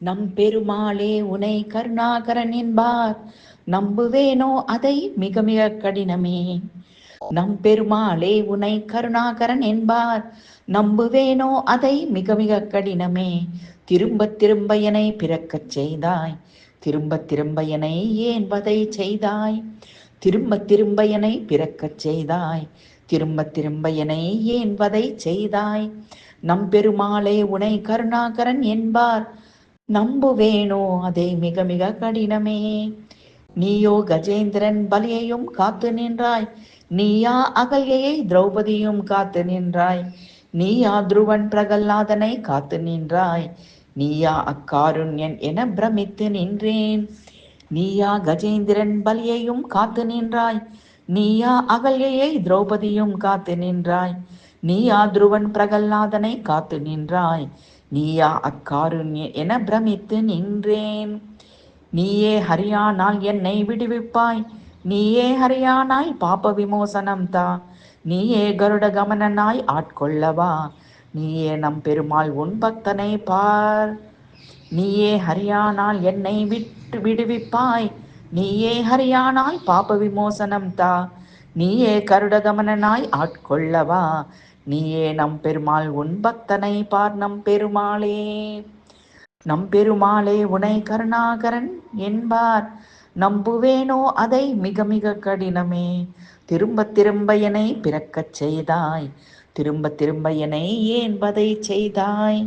நம் பெருமாளே உனை கருணாகரன் என்பார், நம்புவேனோ அதை மிக மிக கடினமே. நம் பெருமாளே உனை கருணாகரன் என்பார், நம்புவேனோ அதை மிக மிக கடினமே. திரும்ப திரும்ப என்னை பிறக்கச் செய்தாய், திரும்ப திரும்ப என்னை ஏன் வதை செய்தாய். திரும்ப திரும்ப என்னை பிறக்கச் செய்தாய், திரும்ப திரும்ப என்னை ஏன் வதை செய்தாய். நம் பெருமாளே உனை கருணாகரன் என்பார், நம்புவேனோ அதை மிக மிக கடினமே. நீயோ கஜேந்திரன் பலியையும் காத்து நின்றாய், நீயா அகல்யை திரௌபதியும் காத்து நின்றாய். நீயா துருவன் பிரகல்லாதனை காத்து நின்றாய், நீயா அக்காருண்யன் என பிரமித்து நின்றேன். நீயா கஜேந்திரன் பலியையும் காத்து நின்றாய், நீயா அகல்யை திரௌபதியும் காத்து நின்றாய். நீயா துருவன் பிரகல்லாதனை காத்து நின்றாய், நீயா அக்காருண்யன் என பிரமித்து நின்றேன். நீயே ஹரியானால் என்னை விடுவிப்பாய், நீயே ஹரியானாய் பாப விமோசனம் தா. நீயே கருட கமனனாய் ஆட்கொள்ளவா, நீயே நம் பெருமாள் உன் பக்தனை பார். நீயே ஹரியானால் என்னை விடுவிப்பாய், நீயே ஹரியானாய் பாப விமோசனம் தா. நீயே கருட கமனனாய் ஆட்கொள்ளவா, நீயே நம் பெருமாள் உன் பக்தனை பார். நம் பெருமாளே நம் பெருமாளே உனை கருணாகரன் என்பார், நம்புவேனோ அதை மிக மிக கடினமே. திரும்ப திரும்ப என்னை பிறக்கச் செய்தாய், திரும்ப திரும்ப என்னை ஏன் வதை செய்தாய்.